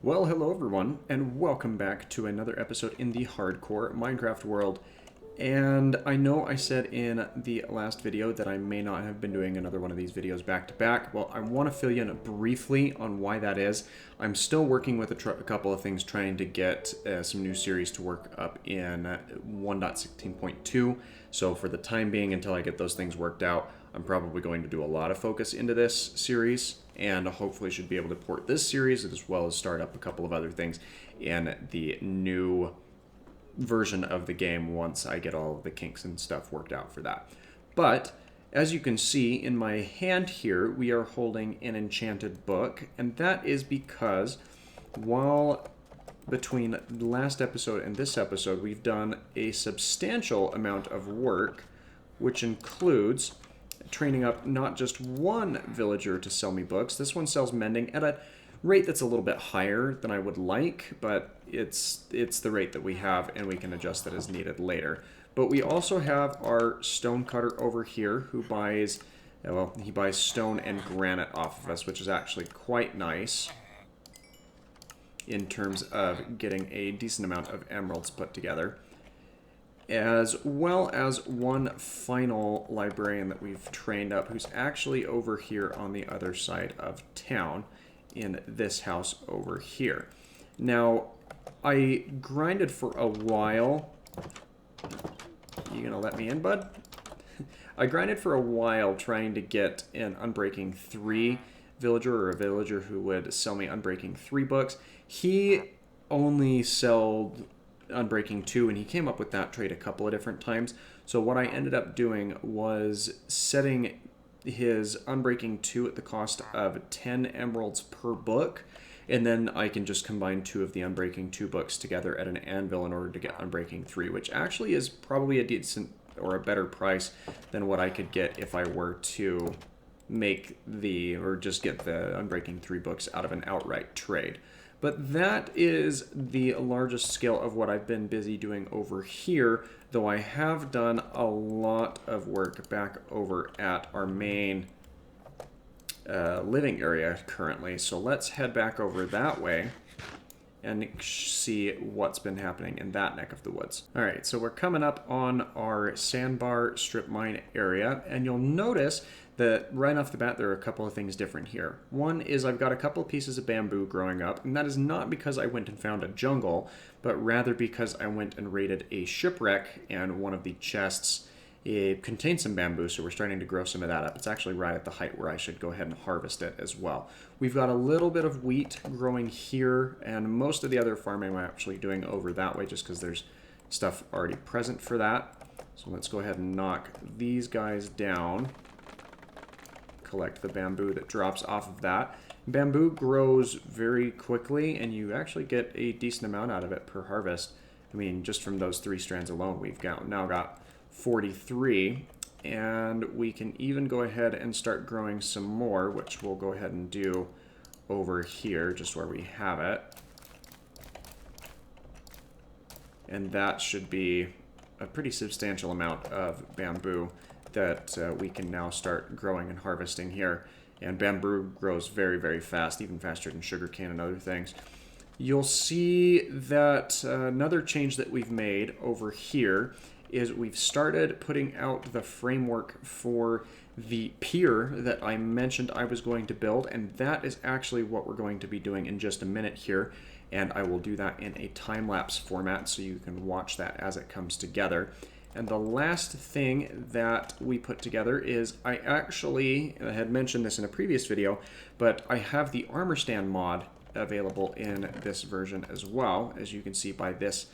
Well, hello everyone, and welcome back to another episode in the hardcore Minecraft world. And I know I said in the last video that I may not have been doing another one of these videos back to back. Well, I want to fill you in briefly on why that is. I'm still working with a couple of things trying to get some new series to work up in 1.16.2. So for the time being, until I get those things worked out, I'm probably going to do a lot of focus into this series, and hopefully should be able to port this series as well as start up a couple of other things in the new version of the game once I get all of the kinks and stuff worked out for that. But as you can see in my hand here, we are holding an enchanted book, and that is because while between the last episode and this episode, we've done a substantial amount of work, which includes training up not just one villager to sell me books. This one sells mending at a rate that's a little bit higher than I would like, but it's the rate that we have, and we can adjust that as needed later. But we also have our stone cutter over here who buys, well, he buys stone and granite off of us, which is actually quite nice in terms of getting a decent amount of emeralds put together. As well as one final librarian that we've trained up, who's actually over here on the other side of town in this house over here. Now, I grinded for a while. You gonna let me in, bud? I grinded for a while trying to get an Unbreaking 3 villager, or a villager who would sell me Unbreaking 3 books. He only sold Unbreaking 2, and he came up with that trade a couple of different times. So what I ended up doing was setting his Unbreaking 2 at the cost of 10 emeralds per book, and then I can just combine two of the Unbreaking 2 books together at an anvil in order to get Unbreaking 3, which actually is probably a decent or a better price than what I could get if I were to make or just get the Unbreaking 3 books out of an outright trade. But that is the largest scale of what I've been busy doing over here, though I have done a lot of work back over at our main living area currently. So let's head back over that way and see what's been happening in that neck of the woods. All right, so we're coming up on our sandbar strip mine area, and you'll notice that right off the bat there are a couple of things different here. One is I've got a couple of pieces of bamboo growing up, and that is not because I went and found a jungle, but rather because I went and raided a shipwreck, and one of the chests contains some bamboo, so we're starting to grow some of that up. It's actually right at the height where I should go ahead and harvest it as well. We've got a little bit of wheat growing here, and most of the other farming I'm actually doing over that way just because there's stuff already present for that. So let's go ahead and knock these guys down. Collect the bamboo that drops off of that. Bamboo grows very quickly, and you actually get a decent amount out of it per harvest. I mean, just from those 3 strands alone, we've now got 43, and we can even go ahead and start growing some more, which we'll go ahead and do over here, just where we have it. And that should be a pretty substantial amount of bamboo that we can now start growing and harvesting here. And bamboo grows very, very fast, even faster than sugarcane and other things. You'll see that another change that we've made over here is we've started putting out the framework for the pier that I mentioned I was going to build, and that is actually what we're going to be doing in just a minute here, and I will do that in a time-lapse format so you can watch that as it comes together. And the last thing that we put together is I had mentioned this in a previous video, but I have the armor stand mod available in this version as well, as you can see by this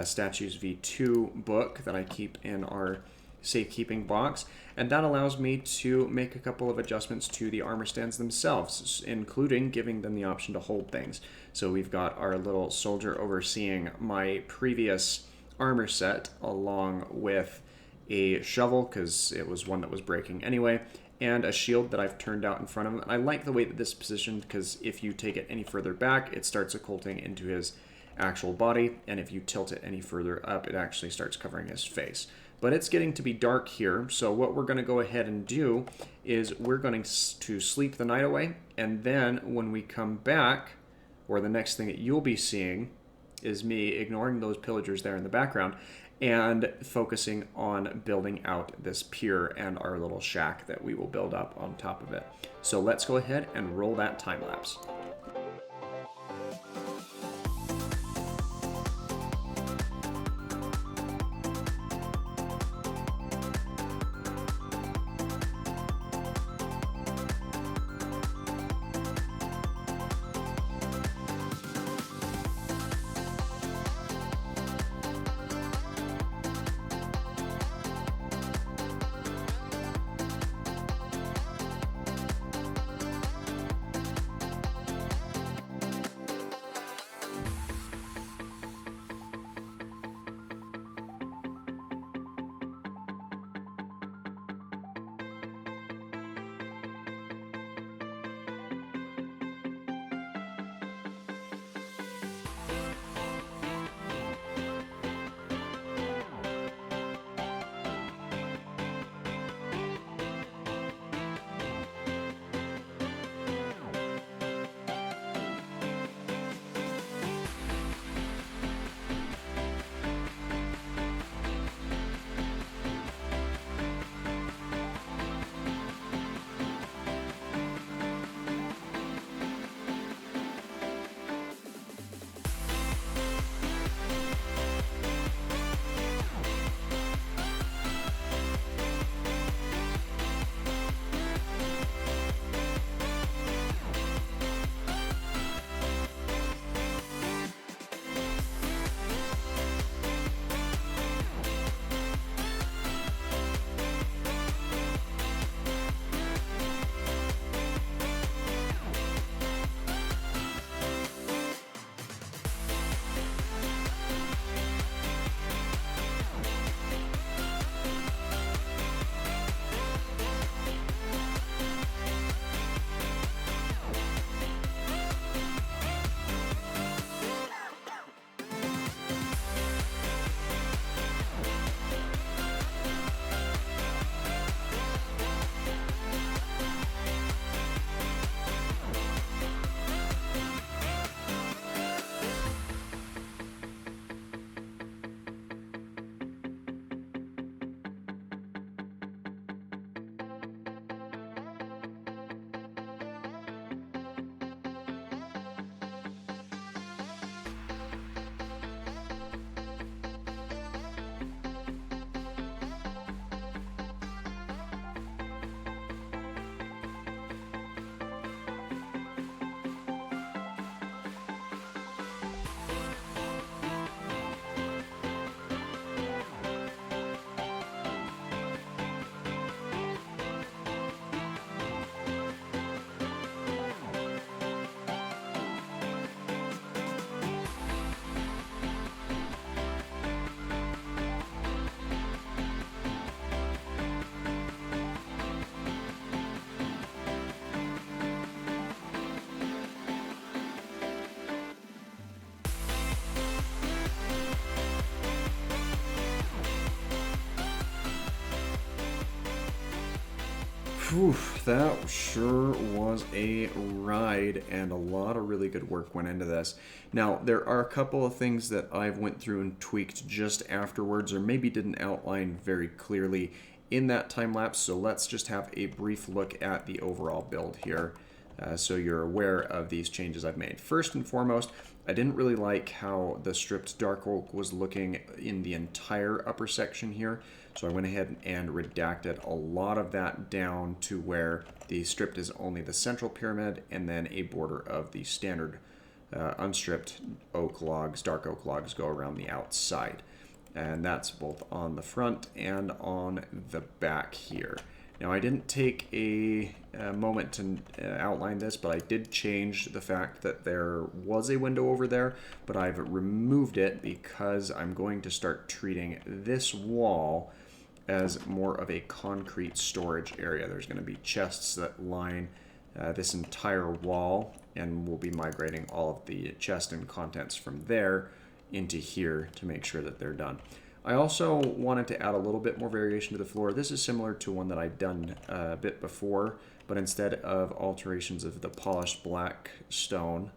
Statues V2 book that I keep in our safekeeping box, and that allows me to make a couple of adjustments to the armor stands themselves, including giving them the option to hold things. So we've got our little soldier overseeing my previous armor set, along with a shovel, because it was one that was breaking anyway, and a shield that I've turned out in front of him. And I like the way that this is positioned, because if you take it any further back, it starts occulting into his actual body, and if you tilt it any further up, it actually starts covering his face. But it's getting to be dark here, so what we're going to go ahead and do is we're going to sleep the night away, and then when we come back, or the next thing that you'll be seeing is me ignoring those pillagers there in the background and focusing on building out this pier and our little shack that we will build up on top of it. So let's go ahead and roll that time lapse. Whew, that sure was a ride, and a lot of really good work went into this. Now, there are a couple of things that I've went through and tweaked just afterwards, or maybe didn't outline very clearly in that time lapse, so let's just have a brief look at the overall build here, so you're aware of these changes I've made. First and foremost, I didn't really like how the stripped dark oak was looking in the entire upper section here, so I went ahead and redacted a lot of that down to where the stripped is only the central pyramid and then a border of the standard unstripped oak logs, dark oak logs go around the outside. And that's both on the front and on the back here. Now, I didn't take a moment to outline this, but I did change the fact that there was a window over there, but I've removed it because I'm going to start treating this wall as more of a concrete storage area. There's going to be chests that line this entire wall, and we'll be migrating all of the chest and contents from there into here to make sure that they're done. I also wanted to add a little bit more variation to the floor. This is similar to one that I'd done a bit before, but instead of alterations of the polished black stone,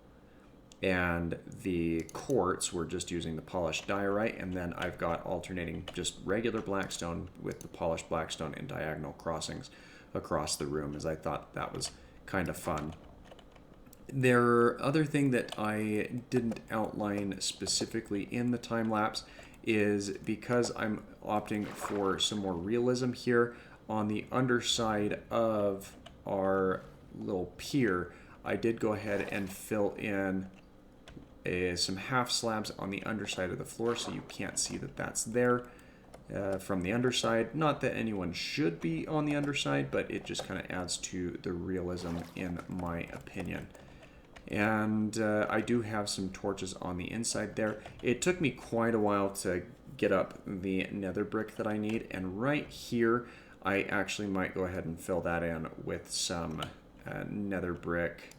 And the quartz, we're just using the polished diorite, and then I've got alternating just regular blackstone with the polished blackstone in diagonal crossings across the room, as I thought that was kind of fun. Their other thing that I didn't outline specifically in the time lapse is because I'm opting for some more realism here on the underside of our little pier. I did go ahead and fill in some half slabs on the underside of the floor, so you can't see that that's there from the underside. Not that anyone should be on the underside, but it just kind of adds to the realism in my opinion. And I do have some torches on the inside there. It took me quite a while to get up the nether brick that I need, and right here I actually might go ahead and fill that in with some nether brick.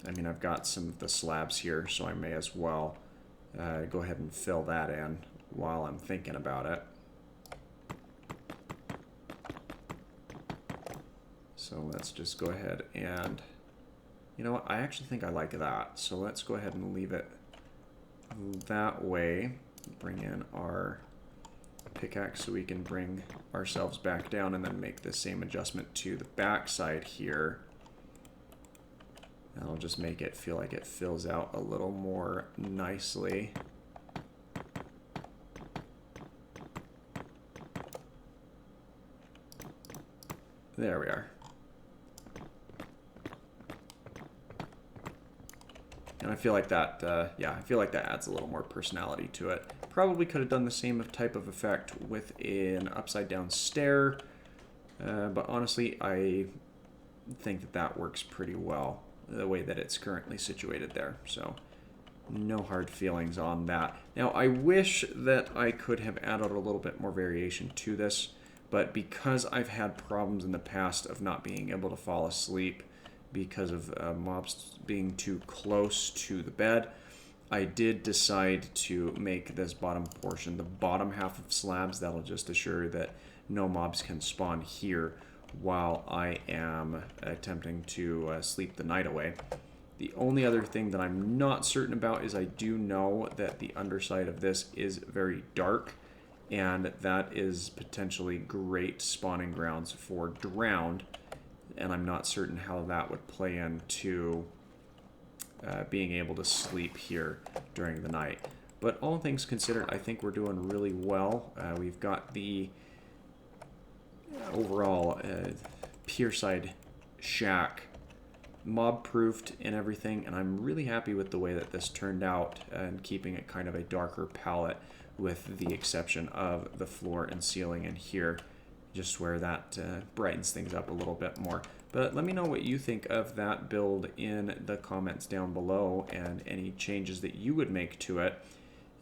I mean, I've got some of the slabs here, so I may as well go ahead and fill that in while I'm thinking about it. So let's just go ahead and, you know what, I actually think I like that. So let's go ahead and leave it that way. Bring in our pickaxe so we can bring ourselves back down, and then make the same adjustment to the back side here. That'll just make it feel like it fills out a little more nicely. There we are. And I feel like that, yeah, I feel like that adds a little more personality to it. Probably could have done the same type of effect with an upside down stair, but honestly, I think that that works pretty well the way that it's currently situated there. So no hard feelings on that. Now, I wish that I could have added a little bit more variation to this, but because I've had problems in the past of not being able to fall asleep because of mobs being too close to the bed, I did decide to make this bottom portion, the bottom half of slabs. That'll just assure that no mobs can spawn here while I am attempting to sleep the night away. The only other thing that I'm not certain about is I do know that the underside of this is very dark, and that is potentially great spawning grounds for drowned, and I'm not certain how that would play into being able to sleep here during the night. But all things considered, I think we're doing really well. We've got the overall pier side shack mob proofed and everything, and I'm really happy with the way that this turned out, and keeping it kind of a darker palette with the exception of the floor and ceiling in here, just where that brightens things up a little bit more. But let me know what you think of that build in the comments down below, and any changes that you would make to it,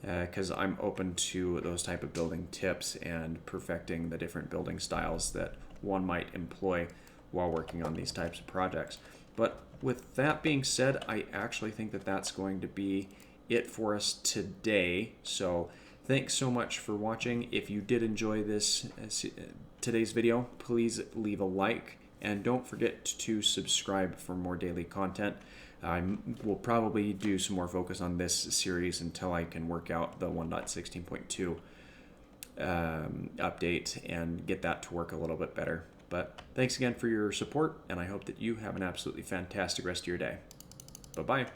because I'm open to those type of building tips and perfecting the different building styles that one might employ while working on these types of projects. But with that being said, I actually think that that's going to be it for us today. So thanks so much for watching. If you did enjoy this today's video, please leave a like, and don't forget to subscribe for more daily content. I will probably do some more focus on this series until I can work out the 1.16.2 update and get that to work a little bit better. But thanks again for your support, and I hope that you have an absolutely fantastic rest of your day. Bye-bye.